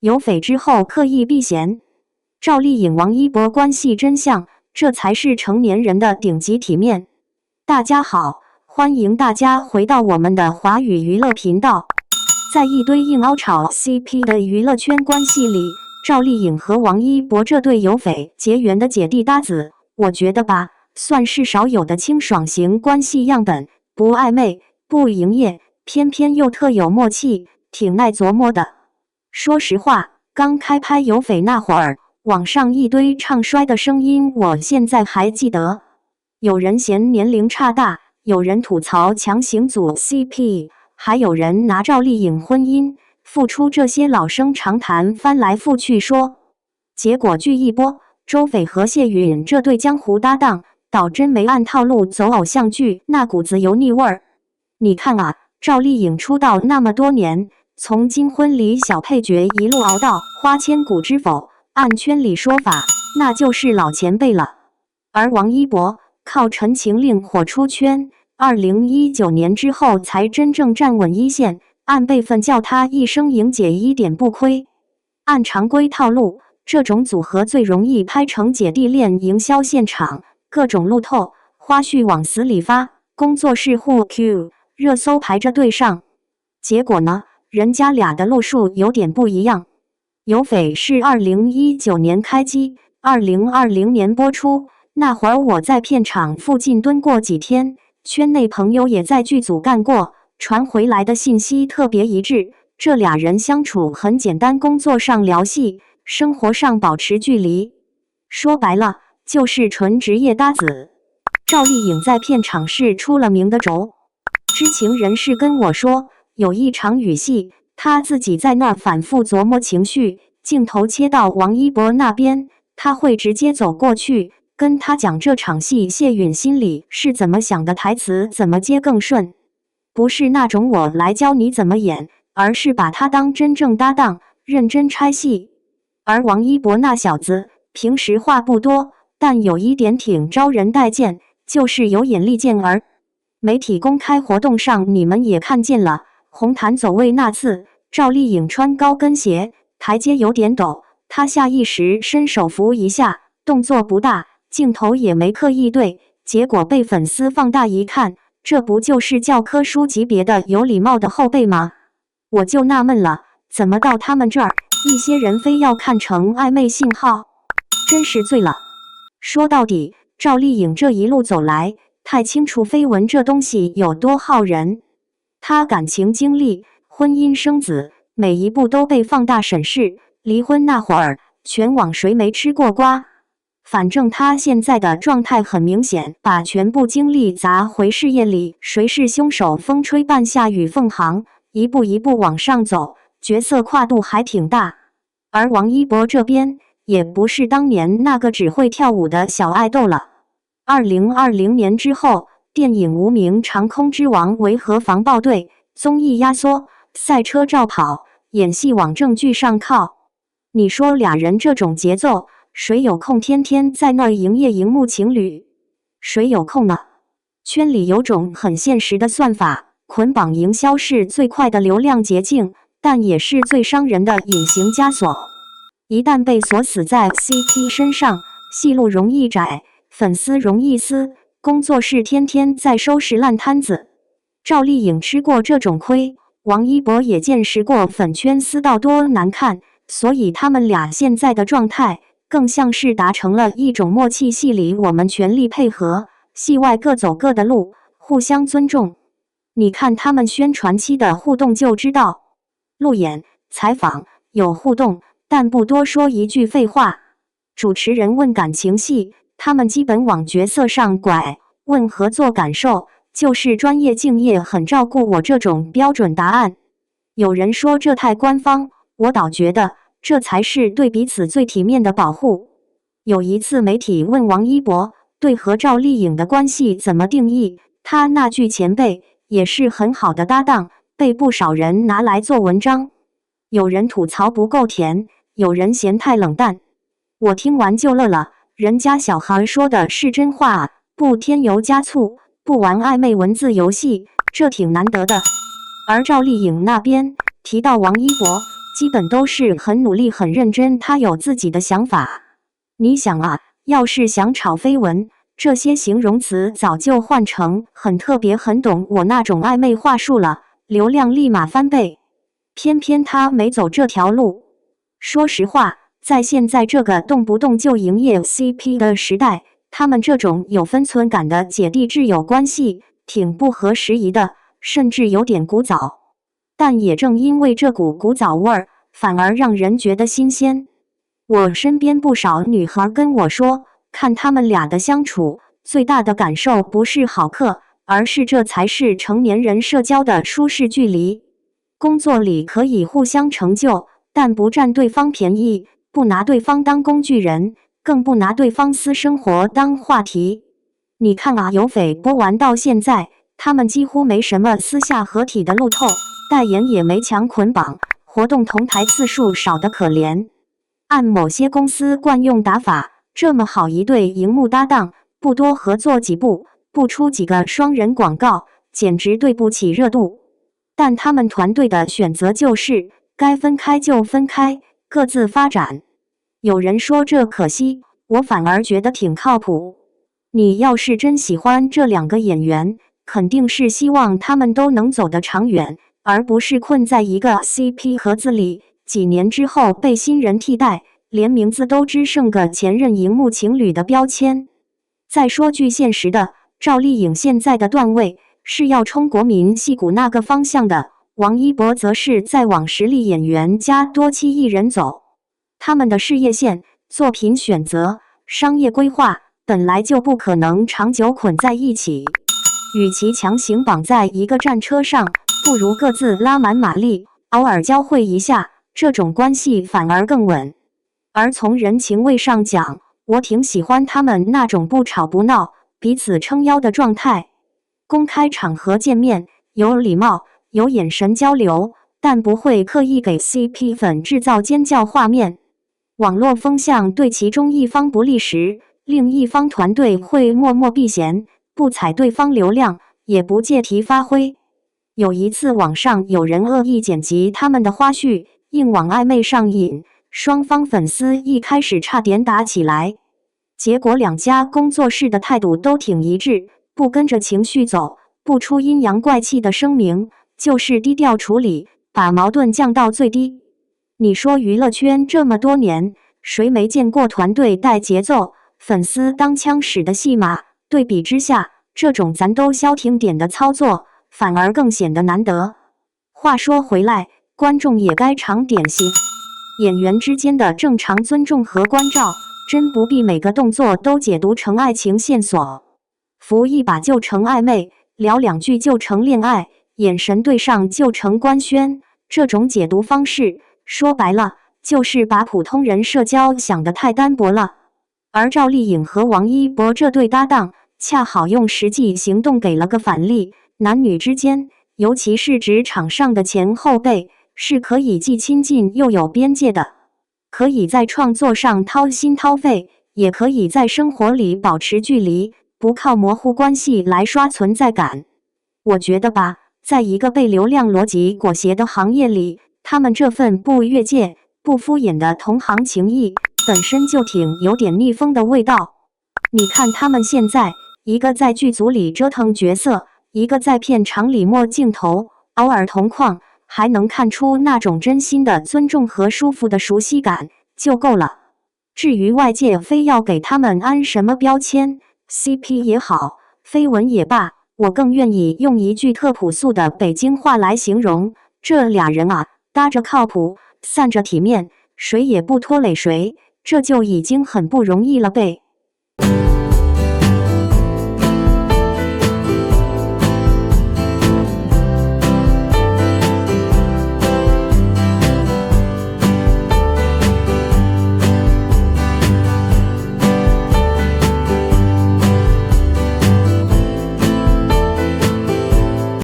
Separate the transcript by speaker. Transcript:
Speaker 1: 有匪之后刻意避嫌。赵丽颖、王一博关系真相，这才是成年人的顶级体面。大家好，欢迎大家回到我们的华语娱乐频道。在一堆硬凹炒 CP 的娱乐圈关系里，赵丽颖和王一博这对有匪结缘的姐弟搭子，我觉得吧，算是少有的清爽型关系样本，不暧昧，不营业，偏偏又特有默契，挺耐琢磨的。说实话，刚开拍有匪那会儿，网上一堆唱衰的声音，我现在还记得。有人嫌年龄差大，有人吐槽强行组 CP， 还有人拿赵丽颖婚姻、复出这些老生常谈翻来覆去说。结果剧一播，周翡和谢允这对江湖搭档，倒真没按套路走偶像剧那股子油腻味儿。你看啊，赵丽颖出道那么多年，从金婚里小配角一路熬到花千骨之否，按圈里说法，那就是老前辈了。而王一博靠陈情令火出圈，2019年之后才真正站稳一线，按辈分叫他一声颖姐一点不亏。按常规套路，这种组合最容易拍成姐弟恋营销现场，各种路透、花絮往死里发，工作室互 Q， 热搜排着队上。结果呢，人家俩的路数有点不一样。有匪是2019年开机，2020年播出。那会儿我在片场附近蹲过几天，圈内朋友也在剧组干过，传回来的信息特别一致。这俩人相处很简单，工作上聊戏，生活上保持距离。说白了，就是纯职业搭子。赵丽颖在片场是出了名的轴。知情人士跟我说，有一场雨戏，她自己在那儿反复琢磨情绪，镜头切到王一博那边，她会直接走过去，跟他讲这场戏谢允心里是怎么想的，台词怎么接更顺。不是那种我来教你怎么演，而是把他当真正搭档，认真拆戏。而王一博那小子平时话不多，但有一点挺招人待见，就是有眼力见儿。媒体公开活动上你们也看见了，红毯走位那次，赵丽颖穿高跟鞋，台阶有点陡，她下意识伸手扶一下，动作不大，镜头也没刻意对，结果被粉丝放大一看，这不就是教科书级别的有礼貌的后辈吗？我就纳闷了，怎么到他们这儿，一些人非要看成暧昧信号？真是醉了。说到底，赵丽颖这一路走来，太清楚绯闻这东西有多耗人。她感情经历、婚姻生子，每一步都被放大审视。离婚那会儿，全网谁没吃过瓜？反正他现在的状态很明显，把全部精力砸回事业里，谁是凶手，风吹半夏与凤航，一步一步往上走，角色跨度还挺大。而王一博这边也不是当年那个只会跳舞的小爱豆了。2020年之后，电影《无名长空之王》维和防暴队，综艺压缩，赛车照跑，演戏往正剧上靠。你说俩人这种节奏，谁有空天天在那儿营业荧幕情侣？谁有空呢？圈里有种很现实的算法，捆绑营销是最快的流量捷径，但也是最伤人的隐形枷锁。一旦被锁死在 CP 身上，戏路容易窄，粉丝容易撕，工作室天天在收拾烂摊子。赵丽颖吃过这种亏，王一博也见识过粉圈撕到多难看，所以他们俩现在的状态更像是达成了一种默契，戏里我们全力配合，戏外各走各的路，互相尊重。你看他们宣传期的互动就知道，路演、采访有互动，但不多说一句废话。主持人问感情戏，他们基本往角色上拐；问合作感受，就是专业敬业，很照顾我这种标准答案。有人说这太官方，我倒觉得这才是对彼此最体面的保护。有一次媒体问王一博对和赵丽颖的关系怎么定义，他那句前辈也是很好的搭档，被不少人拿来做文章。有人吐槽不够甜，有人嫌太冷淡。我听完就乐了，人家小孩说的是真话啊，不添油加醋，不玩暧昧文字游戏，这挺难得的。而赵丽颖那边提到王一博，基本都是很努力、很认真，他有自己的想法。你想啊，要是想炒绯闻，这些形容词早就换成很特别、很懂我那种暧昧话术了，流量立马翻倍。偏偏他没走这条路。说实话，在现在这个动不动就营业 CP 的时代，他们这种有分寸感的姐弟挚友关系挺不合时宜的，甚至有点古早。但也正因为这股古早味儿，反而让人觉得新鲜。我身边不少女孩跟我说，看他们俩的相处，最大的感受不是好客，而是这才是成年人社交的舒适距离。工作里可以互相成就，但不占对方便宜，不拿对方当工具人，更不拿对方私生活当话题。你看啊，有匪播完到现在，他们几乎没什么私下合体的路透，代言也没强捆绑，活动同台次数少得可怜。按某些公司惯用打法，这么好一对荧幕搭档，不多合作几部，不出几个双人广告，简直对不起热度。但他们团队的选择就是该分开就分开，各自发展。有人说这可惜，我反而觉得挺靠谱。你要是真喜欢这两个演员，肯定是希望他们都能走得长远，而不是困在一个 CP 盒子里，几年之后被新人替代，连名字都只剩个前任荧幕情侣的标签。再说句现实的，赵丽颖现在的段位是要冲国民戏骨那个方向的，王一博则是在往实力演员加多期艺人走。他们的事业线、作品选择、商业规划本来就不可能长久捆在一起，与其强行绑在一个战车上，不如各自拉满马力，偶尔交汇一下，这种关系反而更稳。而从人情味上讲，我挺喜欢他们那种不吵不闹、彼此撑腰的状态。公开场合见面，有礼貌，有眼神交流，但不会刻意给 CP 粉制造尖叫画面。网络风向对其中一方不利时，另一方团队会默默避嫌，不踩对方流量，也不借题发挥。有一次网上有人恶意剪辑他们的花絮，硬往暧昧上引，双方粉丝一开始差点打起来，结果两家工作室的态度都挺一致，不跟着情绪走，不出阴阳怪气的声明，就是低调处理，把矛盾降到最低。你说娱乐圈这么多年，谁没见过团队带节奏，粉丝当枪使的戏码？对比之下，这种咱都消停点的操作，反而更显得难得。话说回来，观众也该长点心，演员之间的正常尊重和关照，真不必每个动作都解读成爱情线索。扶一把就成暧昧，聊两句就成恋爱，眼神对上就成官宣，这种解读方式，说白了就是把普通人社交想得太单薄了。而赵丽颖和王一博这对搭档，恰好用实际行动给了个反例，男女之间，尤其是职场上的前后辈，是可以既亲近又有边界的，可以在创作上掏心掏肺，也可以在生活里保持距离，不靠模糊关系来刷存在感。我觉得吧，在一个被流量逻辑裹挟的行业里，他们这份不越界、不敷衍的同行情谊，本身就挺有点逆风的味道。你看他们现在，一个在剧组里折腾角色，一个在片场里摸镜头，偶尔同框，还能看出那种真心的尊重和舒服的熟悉感，就够了。至于外界非要给他们安什么标签 ，CP 也好，绯闻也罢，我更愿意用一句特朴素的北京话来形容，这俩人啊，搭着靠谱，散着体面，谁也不拖累谁，这就已经很不容易了呗。